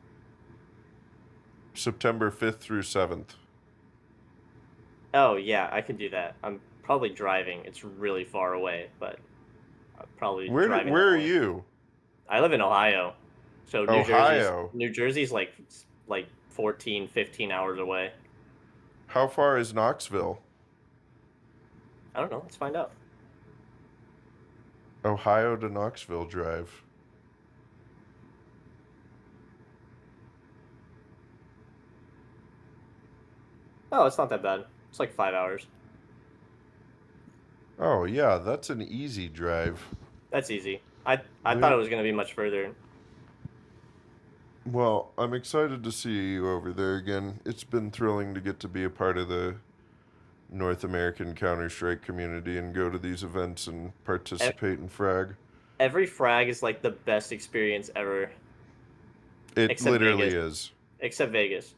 September 5th through 7th. Oh, yeah, I can do that. I'm probably driving. It's really far away, but I'm probably driving Where that are way. you? I live in Ohio. So Ohio. New Jersey's like 14, 15 hours away. How far is Knoxville? I don't know. Let's find out. Ohio to Knoxville drive. Oh, it's not that bad. It's like 5 hours. Oh yeah, that's an easy drive. That's easy. I thought There. it was gonna be much further. Well, I'm excited to see you over there again. It's been thrilling to get to be a part of the North American Counter Strike community and go to these events and E- participate in frag. Every frag is like the best experience ever, It except literally Vegas. is. Except Vegas.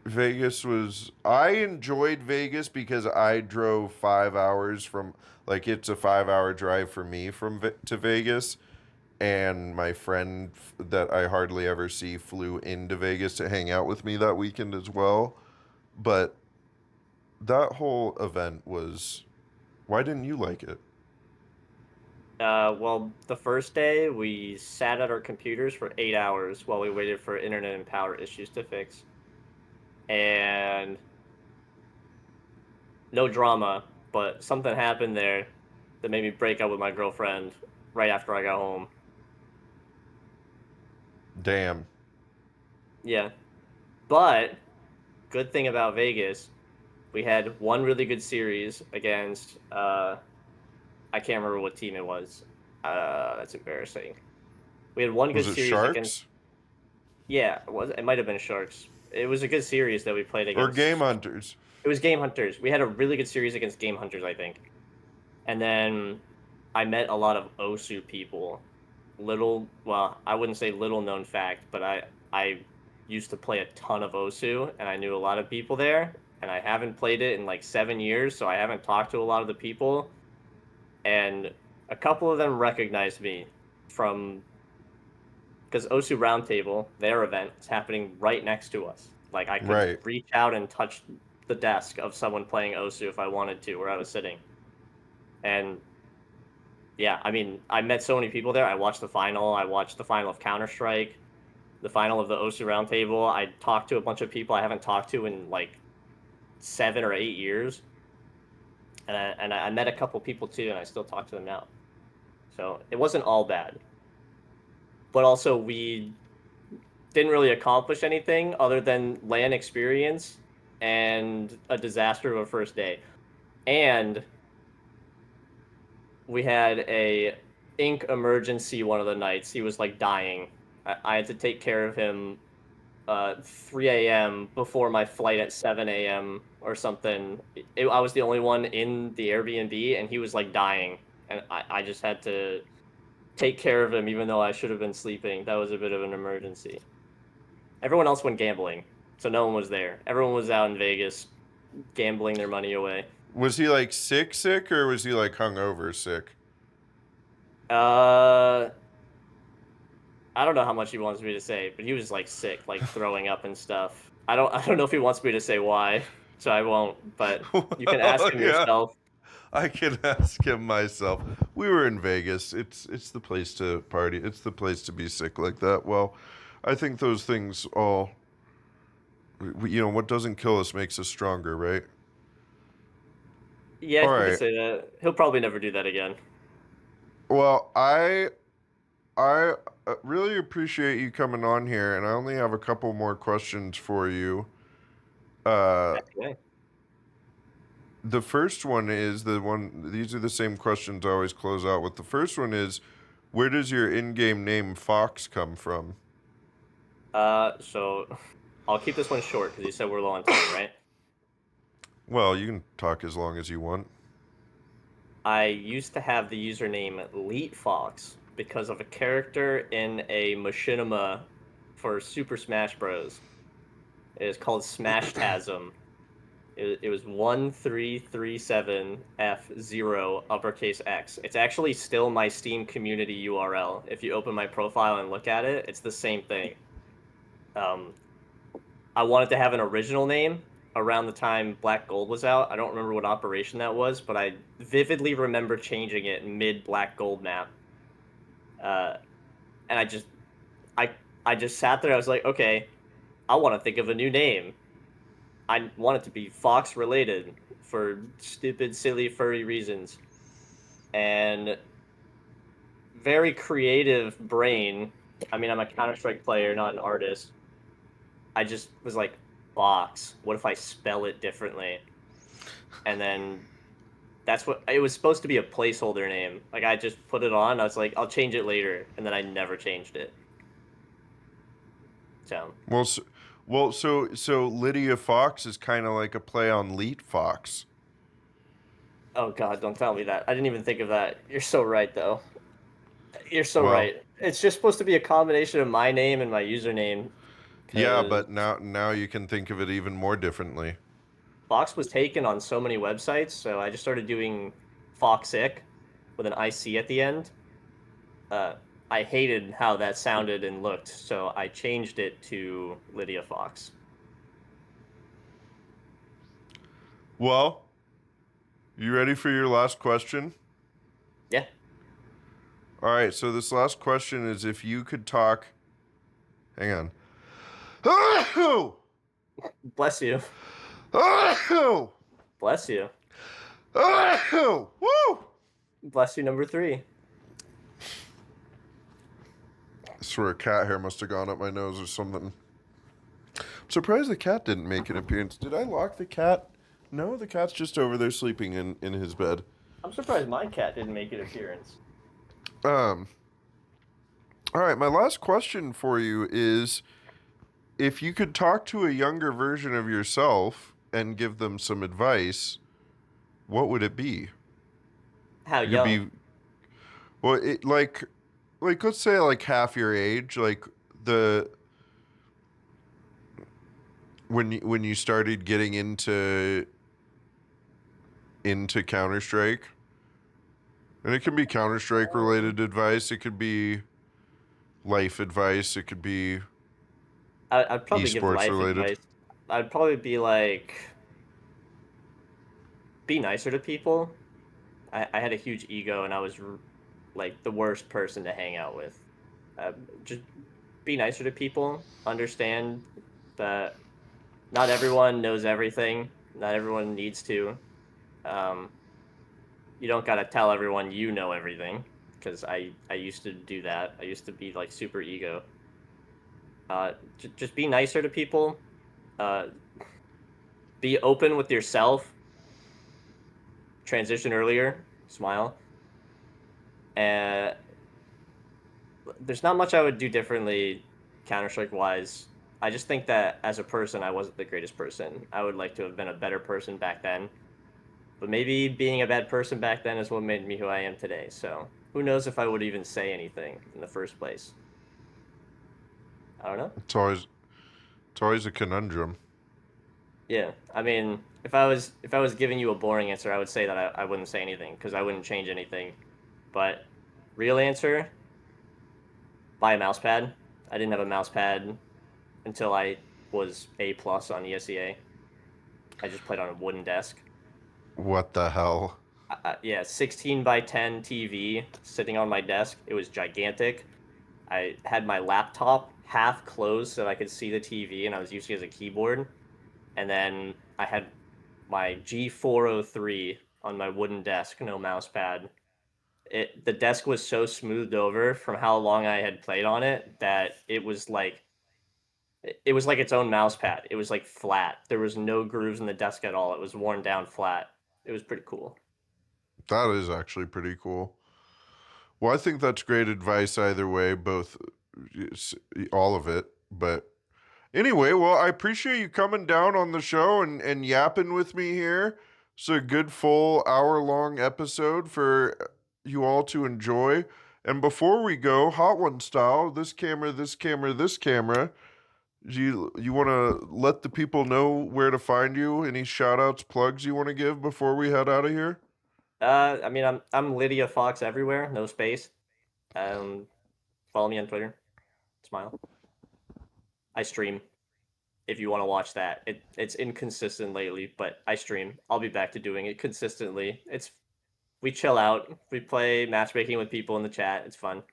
Vegas was. I enjoyed Vegas because I drove 5 hours from. Like, it's a 5 hour drive for me to Vegas. And my friend that I hardly ever see flew into Vegas to hang out with me that weekend as well. But that whole event was. Why didn't you like it? Well, the first day we sat at our computers for 8 hours while we waited for internet and power issues to fix. And no drama, but something happened there that made me break up with my girlfriend right after I got home. Damn. Yeah. But good thing about Vegas, We had one really good series against I can't remember what team it was. That's embarrassing. We had one Was good it series against Sharks it might have been Sharks. It was a good series that we played or Game against. Hunters? It was Game Hunters. We had a really good series against Game Hunters, I think. And then I met a lot of Osu people. Well, I wouldn't say little known fact, but I used to play a ton of Osu, and I knew a lot of people there. And I haven't played it in like 7 years, so I haven't talked to a lot of the people. And a couple of them recognized me from because Osu Roundtable, their event, is happening right next to us. Like I could Right. reach out and touch the desk of someone playing Osu if I wanted to, where I was sitting. And yeah, I mean, I met so many people there. I watched the final. I watched the final of Counter Strike, the final of the Osu Roundtable. I talked to a bunch of people I haven't talked to in like 7 or 8 years, and I met a couple people too, and I still talk to them now. So it wasn't all bad, but also we didn't really accomplish anything other than LAN experience and a disaster of a first day. And we had a ink emergency one of the nights. He was like dying. I had to take care of him 3 a.m. before my flight at 7 a.m. or something. I was the only one in the Airbnb, and he was like dying. And I just had to take care of him, even though I should have been sleeping. That was a bit of an emergency. Everyone else went gambling, so no one was there. Everyone was out in Vegas gambling their money away. Was he like sick, or was he like hungover sick? Uh, I don't know how much he wants me to say, but he was like sick, like throwing up and stuff. I don't know if he wants me to say why, so I won't, but you can ask Well, him yeah, yourself. I can ask him myself. We were in Vegas. It's the place to party. It's the place to be sick like that. Well, I think those things all, what doesn't kill us makes us stronger, right? Yeah, All you could right. say that. He'll probably never do that again. Well, I really appreciate you coming on here, and I only have a couple more questions for you. Uh, Okay. the first one is the one. These are the same questions I always close out with. The first one is, where does your in-game name Fawx come from? So I'll keep this one short because you said we're low on time, right? Well, you can talk as long as you want. I used to have the username Leet Fox because of a character in a machinima for Super Smash Bros. It is called Smash Tasm. It was 1337F0 uppercase X. It's actually still my Steam community URL. If you open my profile and look at it, it's the same thing. Um, I wanted to have an original name around the time Black Gold was out. I don't remember what operation that was, but I vividly remember changing it mid Black Gold map. Uh, and I I just sat there. I was like, okay, I want to think of a new name. I want it to be Fox related for stupid, silly, furry reasons. And very creative brain. I mean, I'm a Counter Strike player, not an artist. I just was like, Fox. What if I spell it differently? And then that's what it was supposed to be, a placeholder name. Like I just put it on. I was like, I'll change it later, and then I never changed it. So, Well, so Lydia Fawx is kind of like a play on Leet Fox. oh God, don't tell me that. I didn't even think of that. You're so right, though. You're so Well, right. It's just supposed to be a combination of my name and my username. yeah, Because but now you can think of it even more differently. Fox was taken on so many websites, so I just started doing Foxic with an IC at the end. Uh, I hated how that sounded and looked, so I changed it to Lydia Fox. Well, you ready for your last question? Yeah, All right, so this last question is if you could talk. Hang on. Oh! bless you, Oh! bless you, Oh! Woo! bless you. Number three. I swear a cat hair must have gone up my nose or something. I'm surprised the cat didn't make an appearance. Did I lock the cat No, the cat's just over there sleeping in his bed. I'm surprised my cat didn't make an appearance. Um, all right, my last question for you is if you could talk to a younger version of yourself and give them some advice, what would it be? How It could young? be well, like let's say like half your age, like the when you started getting into Counter Strike, and it can be Counter Strike related advice. It could be life advice. It could be I'd probably give esports life related. advice. I'd probably be like, be nicer to people. I had a huge ego and I was like the worst person to hang out with. Just be nicer to people. Understand that not everyone knows everything. Not everyone needs to. Um, you don't gotta tell everyone you know everything because I used to do that. I used to be like super ego. Just be nicer to people. Uh, be open with yourself. Transition earlier. Smile. And there's not much I would do differently Counter Strike wise. I just think that as a person, I wasn't the greatest person. I would like to have been a better person back then. But maybe being a bad person back then is what made me who I am today. So who knows if I would even say anything in the first place? I don't know. It's always a conundrum. Yeah, I mean, if I was giving you a boring answer, I would say that I wouldn't say anything because I wouldn't change anything. But real answer, buy a mouse pad. I didn't have a mouse pad until I was A plus on ESEA. I just played on a wooden desk. What the hell? Yeah, 16 by 10 TV sitting on my desk. It was gigantic. I had my laptop half closed so I could see the TV, and I was using it as a keyboard. And then I had my G403 on my wooden desk, no mouse pad. The desk was so smoothed over from how long I had played on it that it was like its own mouse pad. It was like flat. There was no grooves in the desk at all. It was worn down flat. It was pretty cool. That is actually pretty cool. Well, I think that's great advice either way, both all of it. But anyway, well, I appreciate you coming down on the show and yapping with me here. It's a good full hour long episode for you all to enjoy. And before we go, Hot One style, this camera, this camera, this camera. You want to let the people know where to find you? Any shout outs, plugs you want to give before we head out of here? I mean, I'm Lydia Fawx everywhere, no space. Um, follow me on Twitter. Smile. I stream if you want to watch that. It's inconsistent lately, but I stream. I'll be back to doing it consistently. It's we chill out. We play matchmaking with people in the chat. It's fun.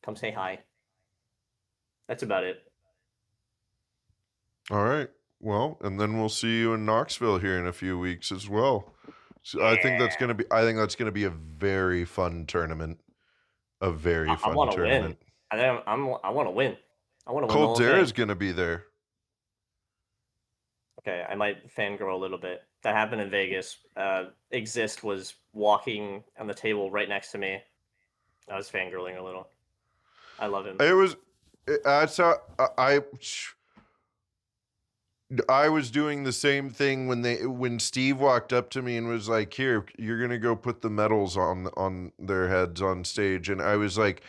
Come say hi. That's about it. All right. Well, and then we'll see you in Knoxville here in a few weeks as well. So I think that's Yeah. gonna be. I think that's gonna be a very fun tournament. A very I fun want to win. tournament. I want to win. I want to win the whole Coldzera is thing. gonna be there. Okay, I might fangirl a little bit. That happened in Vegas. Exist was walking on the table right next to me. I was fangirling a little. I love him. It was. I saw. I was doing the same thing when Steve walked up to me and was like, "Here, you're gonna go put the medals on their heads on stage," and I was like,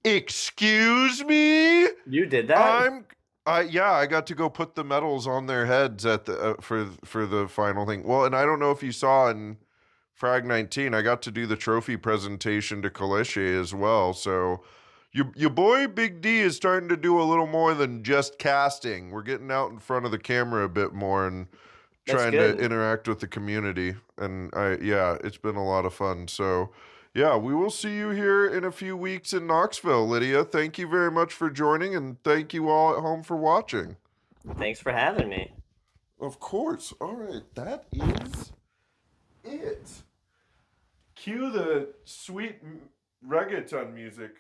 "Excuse me, You did that? I'm." I got to go put the medals on their heads at the for the final thing. Well, and I don't know if you saw in Frag 19, I got to do the trophy presentation to Kaleshi as well. So your boy Big D is starting to do a little more than just casting. We're getting out in front of the camera a bit more and That's trying to good. interact with the community. And it's been a lot of fun. So yeah, we will see you here in a few weeks in Knoxville, Lydia. Thank you very much for joining, and thank you all at home for watching. Thanks for having me. Of course. All right, that is it. Cue the sweet reggaeton music.